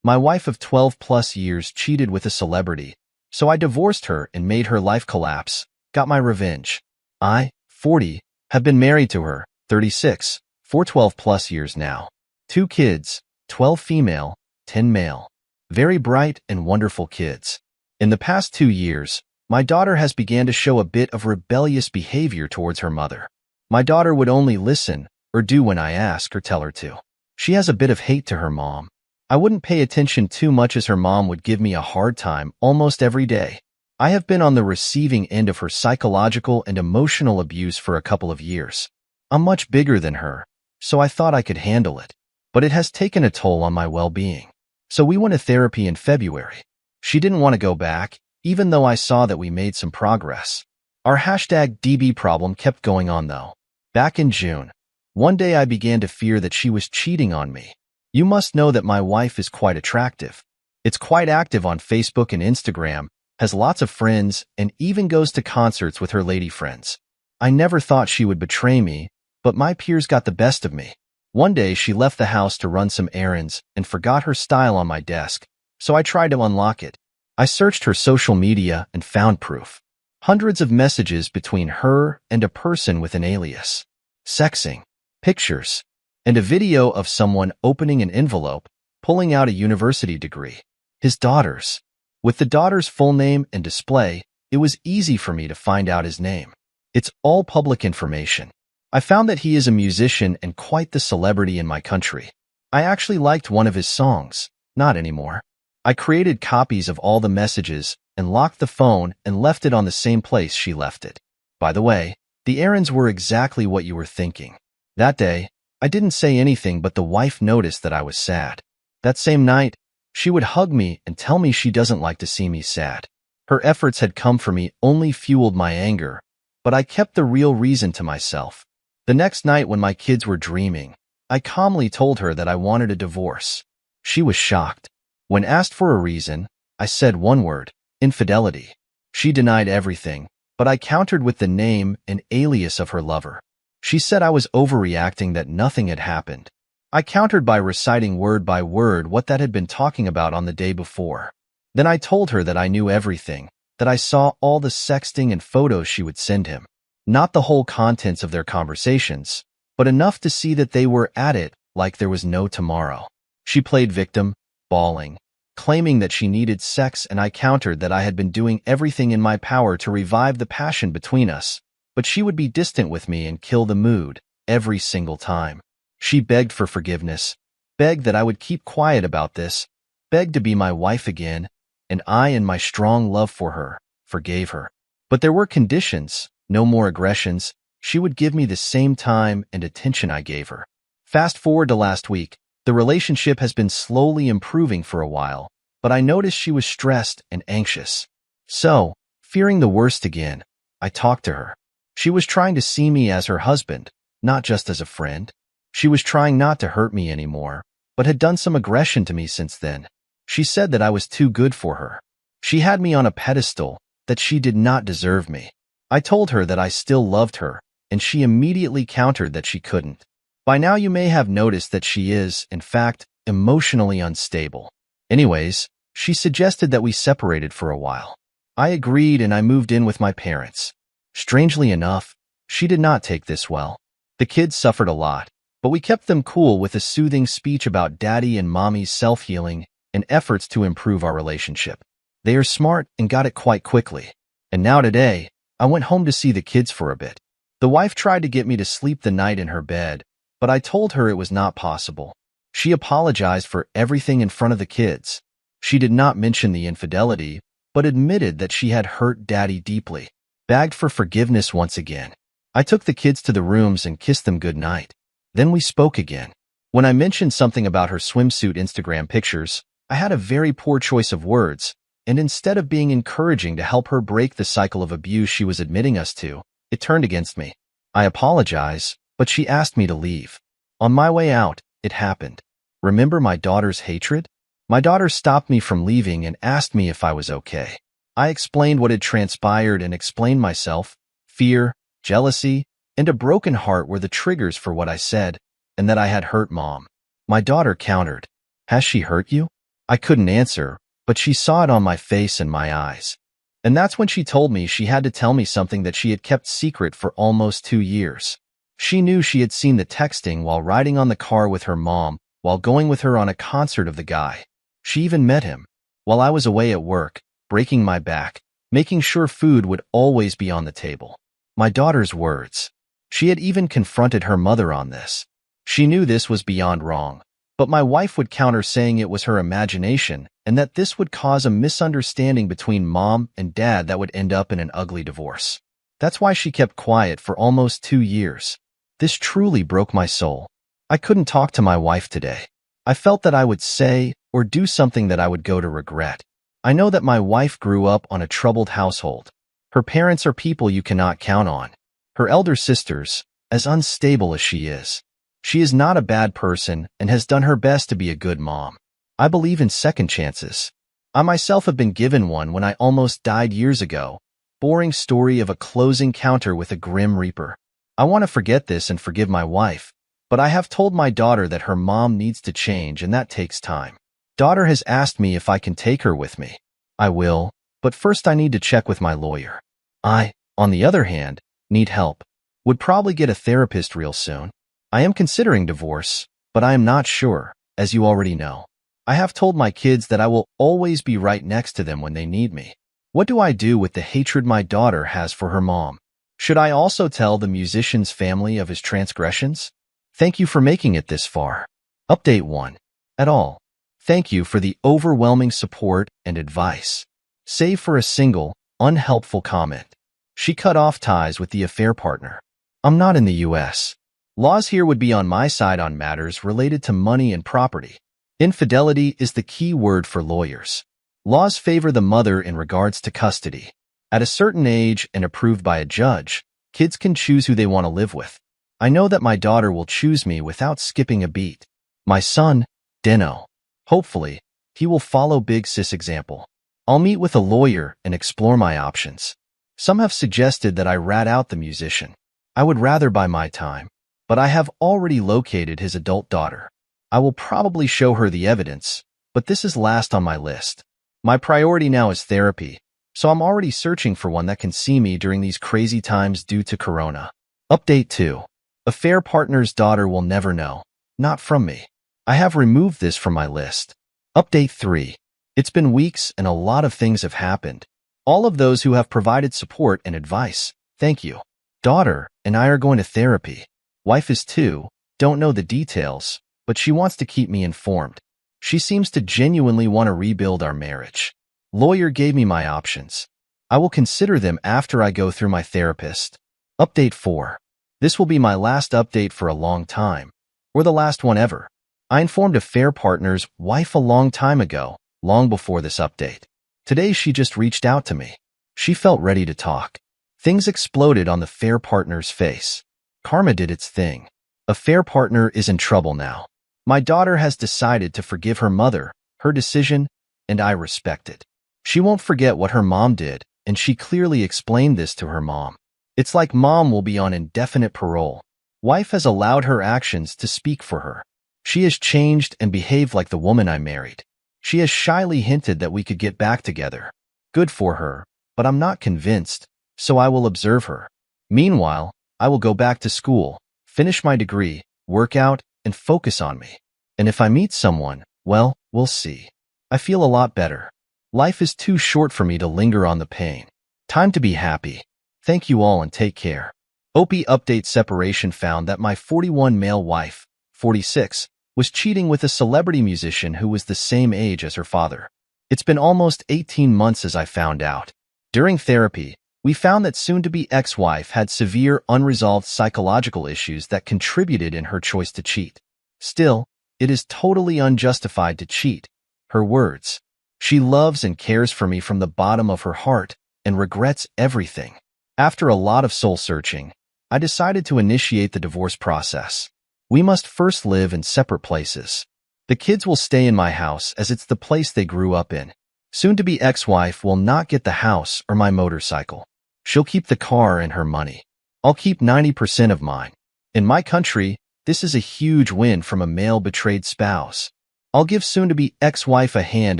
My wife of 12 plus years cheated with a celebrity, so I divorced her and made her life collapse, got my revenge. I, 40, have been married to her, 36, for 12 plus years now. 2 kids, 12 female, 10 male. Very bright and wonderful kids. In the past 2 years, my daughter has began to show a bit of rebellious behavior towards her mother. My daughter would only listen or do when I ask or tell her to. She has a bit of hate to her mom. I wouldn't pay attention too much as her mom would give me a hard time almost every day. I have been on the receiving end of her psychological and emotional abuse for a couple of years. I'm much bigger than her, so I thought I could handle it. But it has taken a toll on my well-being. So we went to therapy in February. She didn't want to go back, even though I saw that we made some progress. Our #DB problem kept going on though. Back in June, one day I began to fear that she was cheating on me. You must know that my wife is quite attractive. It's quite active on Facebook and Instagram, has lots of friends, and even goes to concerts with her lady friends. I never thought she would betray me, but my peers got the best of me. One day she left the house to run some errands and forgot her style on my desk, so I tried to unlock it. I searched her social media and found proof. Hundreds of messages between her and a person with an alias. Sexing, pictures, and a video of someone opening an envelope, pulling out a university degree. His daughters. With the daughter's full name and display, it was easy for me to find out his name. It's all public information. I found that he is a musician and quite the celebrity in my country. I actually liked one of his songs, not anymore. I created copies of all the messages and locked the phone and left it on the same place she left it. By the way, the errands were exactly what you were thinking. That day, I didn't say anything, but the wife noticed that I was sad. That same night, she would hug me and tell me she doesn't like to see me sad. Her efforts had come for me only fueled my anger, but I kept the real reason to myself. The next night when my kids were dreaming, I calmly told her that I wanted a divorce. She was shocked. When asked for a reason, I said one word: infidelity. She denied everything, but I countered with the name and alias of her lover. She said I was overreacting, that nothing had happened. I countered by reciting word by word what that had been talking about on the day before. Then I told her that I knew everything, that I saw all the sexting and photos she would send him. Not the whole contents of their conversations, but enough to see that they were at it like there was no tomorrow. She played victim, bawling, claiming that she needed sex, and I countered that I had been doing everything in my power to revive the passion between us, but she would be distant with me and kill the mood every single time. She begged for forgiveness, begged that I would keep quiet about this, begged to be my wife again, and I, in my strong love for her, forgave her. But there were conditions: no more aggressions. She would give me the same time and attention I gave her. Fast forward to last week, the relationship has been slowly improving for a while, but I noticed she was stressed and anxious. So, fearing the worst again, I talked to her. She was trying to see me as her husband, not just as a friend. She was trying not to hurt me anymore, but had done some aggression to me since then. She said that I was too good for her. She had me on a pedestal, that she did not deserve me. I told her that I still loved her, and she immediately countered that she couldn't. By now you may have noticed that she is, in fact, emotionally unstable. Anyways, she suggested that we separated for a while. I agreed and I moved in with my parents. Strangely enough, she did not take this well. The kids suffered a lot, but we kept them cool with a soothing speech about daddy and mommy's self-healing and efforts to improve our relationship. They are smart and got it quite quickly. And now today, I went home to see the kids for a bit. The wife tried to get me to sleep the night in her bed, but I told her it was not possible. She apologized for everything in front of the kids. She did not mention the infidelity, but admitted that she had hurt daddy deeply. Begged for forgiveness once again. I took the kids to the rooms and kissed them good night. Then we spoke again. When I mentioned something about her swimsuit Instagram pictures, I had a very poor choice of words, and instead of being encouraging to help her break the cycle of abuse she was admitting us to, it turned against me. I apologize, but she asked me to leave. On my way out, it happened. Remember my daughter's hatred? My daughter stopped me from leaving and asked me if I was okay. I explained what had transpired and explained myself. Fear, jealousy, and a broken heart were the triggers for what I said, and that I had hurt Mom. My daughter countered. Has she hurt you? I couldn't answer, but she saw it on my face and my eyes. And that's when she told me she had to tell me something that she had kept secret for almost 2 years. She knew she had seen the texting while riding on the car with her mom, while going with her on a concert of the guy. She even met him, while I was away at work, breaking my back, making sure food would always be on the table. My daughter's words. She had even confronted her mother on this. She knew this was beyond wrong, but my wife would counter saying it was her imagination and that this would cause a misunderstanding between mom and dad that would end up in an ugly divorce. That's why she kept quiet for almost 2 years. This truly broke my soul. I couldn't talk to my wife today. I felt that I would say or do something that I would go to regret. I know that my wife grew up on a troubled household. Her parents are people you cannot count on. Her elder sisters, as unstable as she is. She is not a bad person and has done her best to be a good mom. I believe in second chances. I myself have been given one when I almost died years ago. Boring story of a close encounter with a grim reaper. I want to forget this and forgive my wife, but I have told my daughter that her mom needs to change and that takes time. Daughter has asked me if I can take her with me. I will, but first I need to check with my lawyer. I, on the other hand, need help. Would probably get a therapist real soon. I am considering divorce, but I am not sure, as you already know. I have told my kids that I will always be right next to them when they need me. What do I do with the hatred my daughter has for her mom? Should I also tell the musician's family of his transgressions? Thank you for making it this far. Update 1. At all. Thank you for the overwhelming support and advice. Save for a single, unhelpful comment. She cut off ties with the affair partner. I'm not in the U.S. Laws here would be on my side on matters related to money and property. Infidelity is the key word for lawyers. Laws favor the mother in regards to custody. At a certain age and approved by a judge, kids can choose who they want to live with. I know that my daughter will choose me without skipping a beat. My son, Dino. Hopefully, he will follow Big Sis' example. I'll meet with a lawyer and explore my options. Some have suggested that I rat out the musician. I would rather buy my time, but I have already located his adult daughter. I will probably show her the evidence, but this is last on my list. My priority now is therapy, so I'm already searching for one that can see me during these crazy times due to Corona. Update 2. Affair partner's daughter will never know. Not from me. I have removed this from my list. Update 3. It's been weeks and a lot of things have happened. All of those who have provided support and advice, thank you. Daughter and I are going to therapy. Wife is too, don't know the details, but she wants to keep me informed. She seems to genuinely want to rebuild our marriage. Lawyer gave me my options. I will consider them after I go through my therapist. Update 4. This will be my last update for a long time, or the last one ever. I informed affair partner's wife a long time ago, long before this update. Today she just reached out to me. She felt ready to talk. Things exploded on the affair partner's face. Karma did its thing. Affair partner is in trouble now. My daughter has decided to forgive her mother, her decision, and I respect it. She won't forget what her mom did, and she clearly explained this to her mom. It's like mom will be on indefinite parole. Wife has allowed her actions to speak for her. She has changed and behaved like the woman I married. She has shyly hinted that we could get back together. Good for her, but I'm not convinced, so I will observe her. Meanwhile, I will go back to school, finish my degree, work out, and focus on me. And if I meet someone, well, we'll see. I feel a lot better. Life is too short for me to linger on the pain. Time to be happy. Thank you all and take care. OP update separation found that my 41 male wife, 46, was cheating with a celebrity musician who was the same age as her father. It's been almost 18 months as I found out. During therapy, we found that soon-to-be ex-wife had severe unresolved psychological issues that contributed in her choice to cheat. Still, it is totally unjustified to cheat. Her words. She loves and cares for me from the bottom of her heart and regrets everything. After a lot of soul-searching, I decided to initiate the divorce process. We must first live in separate places. The kids will stay in my house as it's the place they grew up in. Soon-to-be ex-wife will not get the house or my motorcycle. She'll keep the car and her money. I'll keep 90% of mine. In my country, this is a huge win from a male betrayed spouse. I'll give soon-to-be ex-wife a hand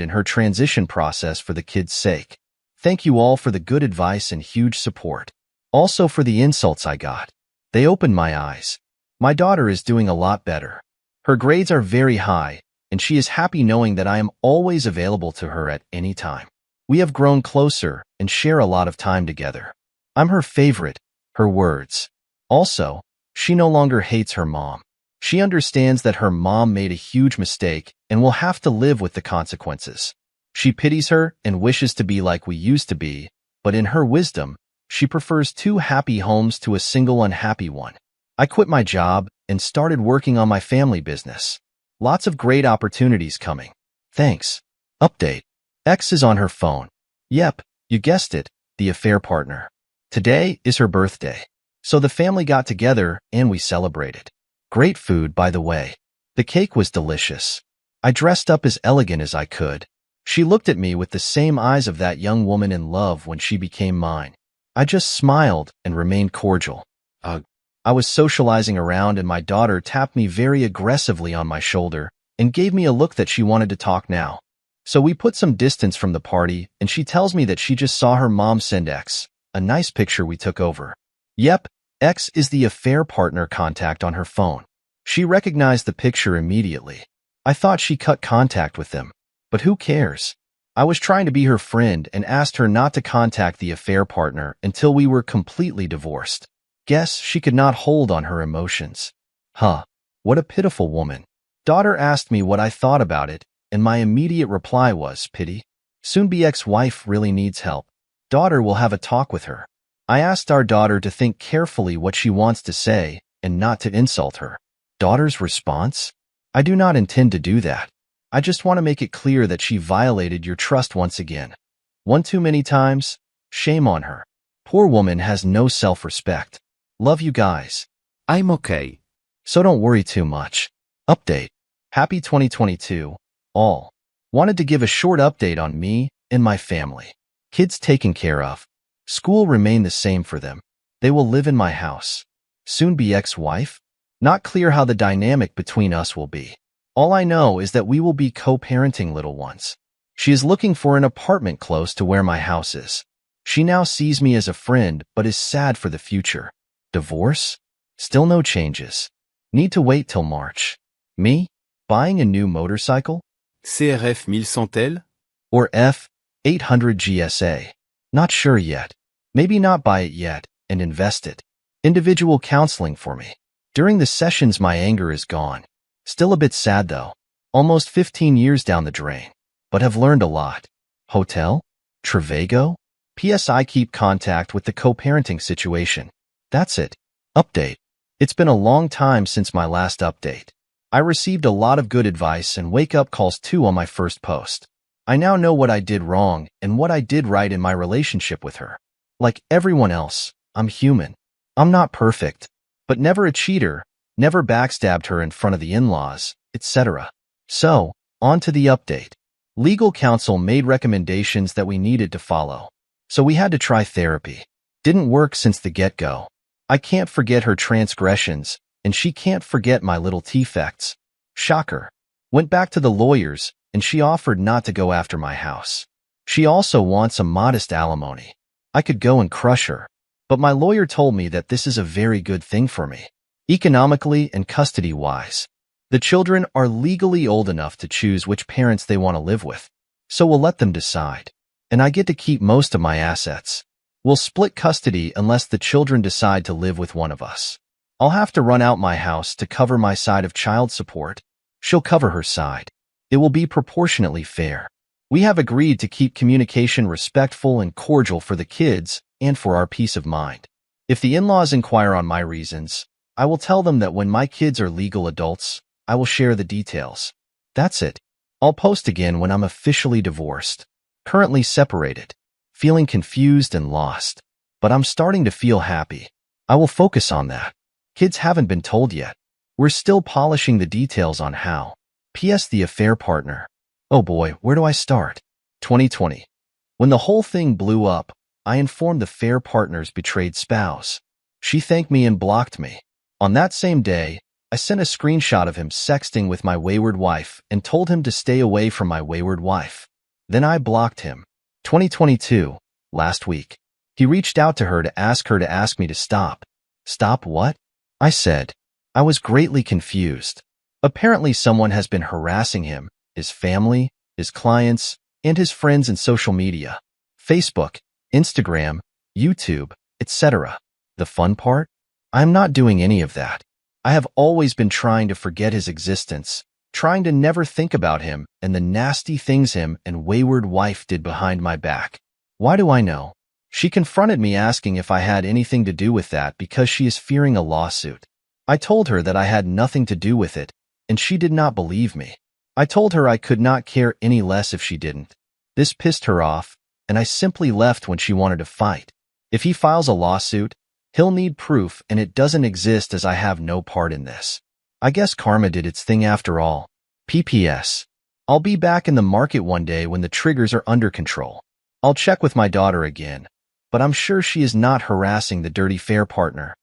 in her transition process for the kids' sake. Thank you all for the good advice and huge support. Also for the insults I got. They opened my eyes. My daughter is doing a lot better. Her grades are very high, and she is happy knowing that I am always available to her at any time. We have grown closer and share a lot of time together. I'm her favorite, her words. Also, she no longer hates her mom. She understands that her mom made a huge mistake and will have to live with the consequences. She pities her and wishes to be like we used to be, but in her wisdom, she prefers 2 happy homes to a single unhappy one. I quit my job and started working on my family business. Lots of great opportunities coming. Thanks. Update. X is on her phone. Yep, you guessed it, the affair partner. Today is her birthday. So the family got together and we celebrated. Great food, by the way. The cake was delicious. I dressed up as elegant as I could. She looked at me with the same eyes of that young woman in love when she became mine. I just smiled and remained cordial. I was socializing around and my daughter tapped me very aggressively on my shoulder and gave me a look that she wanted to talk now. So we put some distance from the party and she tells me that she just saw her mom send X a nice picture we took over. Yep, X is the affair partner contact on her phone. She recognized the picture immediately. I thought she cut contact with them, but who cares? I was trying to be her friend and asked her not to contact the affair partner until we were completely divorced. Guess she could not hold on her emotions. Huh, what a pitiful woman. Daughter asked me what I thought about it, and my immediate reply was, pity. Soon-be ex-wife really needs help. Daughter will have a talk with her. I asked our daughter to think carefully what she wants to say and not to insult her. Daughter's response? I do not intend to do that. I just want to make it clear that she violated your trust once again. One too many times? Shame on her. Poor woman has no self-respect. Love you guys. I'm okay. So don't worry too much. Update. Happy 2022, all. Wanted to give a short update on me and my family. Kids taken care of. School remain the same for them. They will live in my house. Soon be ex-wife? Not clear how the dynamic between us will be. All I know is that we will be co-parenting little ones. She is looking for an apartment close to where my house is. She now sees me as a friend but is sad for the future. Divorce? Still no changes. Need to wait till March. Me? Buying a new motorcycle? CRF 1100L? Or F800 GSA? Not sure yet. Maybe not buy it yet and invest it. Individual counseling for me. During the sessions my anger is gone. Still a bit sad though. Almost 15 years down the drain. But have learned a lot. Hotel? Trivago? P.S. I keep contact with the co-parenting situation. That's it. Update. It's been a long time since my last update. I received a lot of good advice and wake-up calls too on my first post. I now know what I did wrong and what I did right in my relationship with her. Like everyone else, I'm human. I'm not perfect, but never a cheater, never backstabbed her in front of the in-laws, etc. So, on to the update. Legal counsel made recommendations that we needed to follow. So we had to try therapy. Didn't work since the get-go. I can't forget her transgressions, and she can't forget my little defects. Shocker. Went back to the lawyers, and she offered not to go after my house. She also wants a modest alimony. I could go and crush her, but my lawyer told me that this is a very good thing for me, economically and custody-wise. The children are legally old enough to choose which parents they want to live with, so we'll let them decide. And I get to keep most of my assets. We'll split custody unless the children decide to live with one of us. I'll have to run out my house to cover my side of child support. She'll cover her side. It will be proportionately fair. We have agreed to keep communication respectful and cordial for the kids and for our peace of mind. If the in-laws inquire on my reasons, I will tell them that when my kids are legal adults, I will share the details. That's it. I'll post again when I'm officially divorced. Currently separated. Feeling confused and lost. But I'm starting to feel happy. I will focus on that. Kids haven't been told yet. We're still polishing the details on how. P.S. The affair partner. Oh boy, where do I start? 2020. When the whole thing blew up, I informed the affair partner's betrayed spouse. She thanked me and blocked me. On that same day, I sent a screenshot of him sexting with my wayward wife and told him to stay away from my wayward wife. Then I blocked him. 2022, last week. He reached out to her to ask me to stop. Stop what? I said. I was greatly confused. Apparently someone has been harassing him, his family, his clients, and his friends in social media. Facebook, Instagram, YouTube, etc. The fun part? I'm not doing any of that. I have always been trying to forget his existence, trying to never think about him and the nasty things him and wayward wife did behind my back. Why do I know? She confronted me asking if I had anything to do with that because she is fearing a lawsuit. I told her that I had nothing to do with it, and she did not believe me. I told her I could not care any less if she didn't. This pissed her off, and I simply left when she wanted to fight. If he files a lawsuit, he'll need proof, and it doesn't exist as I have no part in this. I guess karma did its thing after all. PPS. I'll be back in the market one day when the triggers are under control. I'll check with my daughter again, but I'm sure she is not harassing the dirty fair partner.